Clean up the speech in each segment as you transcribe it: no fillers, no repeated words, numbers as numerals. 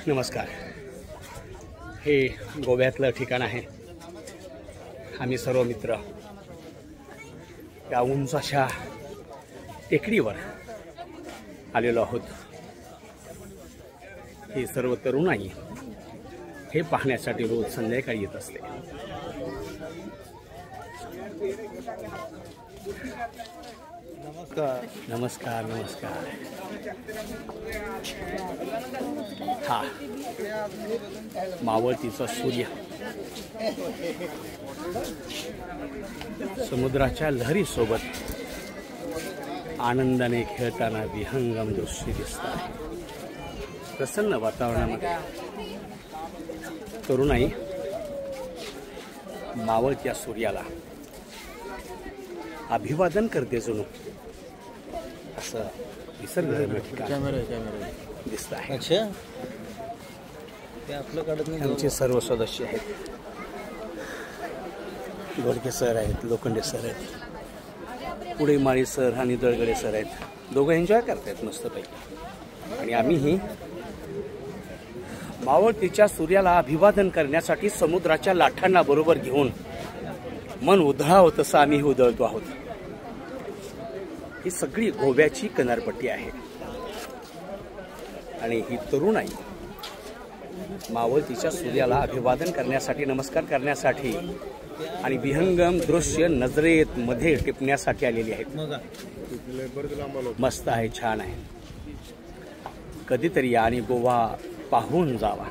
नमस्कार। हे गोव्यातलं ठिकाण आहे। आम्ही सर्व मित्र या उंच अशा टेकडीवर आलेलो आहोत। हे सर्व तरुणाई हे पाहण्यासाठी रोज संध्याकाळी येत असते। नमस्कार नमस्कार नमस्कार। हा मावळतीचा सूर्य समुद्राच्या लहरी सोबत आनंदाने खेळताना विहंगम दृश्य दिसत आहे। प्रसन्न वातावरणामध्ये तरुणाई मावळत्या सूर्याला अभिवादन करते जणू असं निसर्गरम्य ठिकाण दिसत आहे। अच्छा ते आपलं काढत नाही। आमचे सर्व सदस्य आहेत। गोडके सर आहेत, लोखंडे सर आहेत, पुढे माळी सर आणि दळगडे सर आहेत। दोघं एन्जॉय करतायत मस्तपैकी। आणि आम्हीही मावळतीच्या सूर्याला अभिवादन करण्यासाठी समुद्राच्या लाटांना बरोबर घेऊन मन उधळावं तसं आम्ही उधळतो आहोत। ही सगळी गोव्याची किनारपट्टी आहे आणि ही तरुणाई मावळतीच्या सूर्याला अभिवादन करण्यासाठी, नमस्कार करण्यासाठी आणि विहंगम दृश्य नजरेत मध्ये टिपण्यासाठी आलेली आहेत। मस्त आहे, छान आहे। कधीतरी या आणि गोवा पाहून जावा।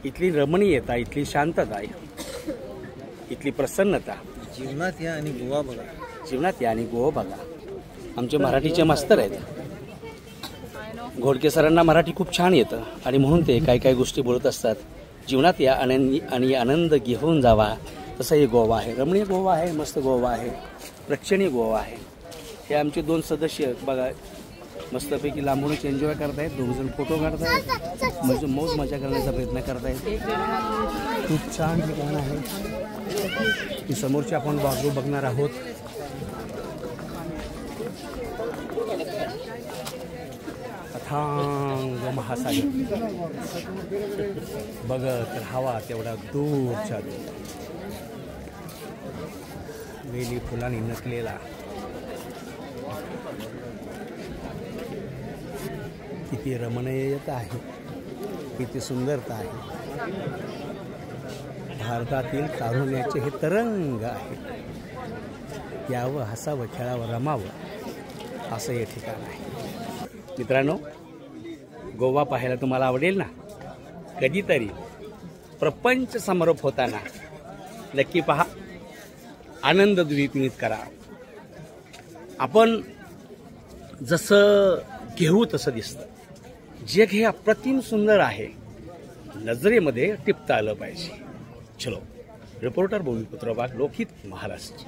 इथली रमणीयता, इथली शांतता, इथली प्रसन्नता जीवनात या आणि गोवा बघा। जीवनात या आणि गोवा बघा। आमचे मराठीचे मास्तर आहेत। घोडके सरांना मराठी खूप छान येतं आणि म्हणून ते काही काही गोष्टी बोलत असतात। जीवनात या आणि आनंद घेऊन जावा। तसं हे गोवा आहे, रमणीय गोवा आहे, मस्त गोवा आहे, प्रेक्षणीय गोवा आहे। हे आमचे दोन सदस्य बघा मस्तपैकी लांबूनच एन्जॉय करतायत। दोघजण फोटो काढतायत, म्हणजे मौज मजा करण्याचा प्रयत्न करतायत। खूप छान ठिकाण आहे। की समोरची आपण बाजू बघणार आहोत। अथांग महासागर बघत राहावा तेवढा दूरच्या दूर। वेली फुलांनी नटलेला किती रमणीयता आहे, किती सुंदरता आहे। भारतातील तारुण्याचे हे तरंग आहे। यावं, हसावं, खेळावं, रमावं असं हे ठिकाण आहे। मित्रांनो, गोवा पाहायला तुम्हाला आवडेल ना? कधीतरी प्रपंच समारोप होताना नक्की पहा, आनंद द्विगुणित करा। आपण जसं घेऊ तसं दिसतं। जग हे अप्रतिम सुंदर आहे, नजरेमध्ये टिपता आलं पाहिजे। चलो, रिपोर्टर भूमिपुत्र वाघ, लोकहित महाराष्ट्र।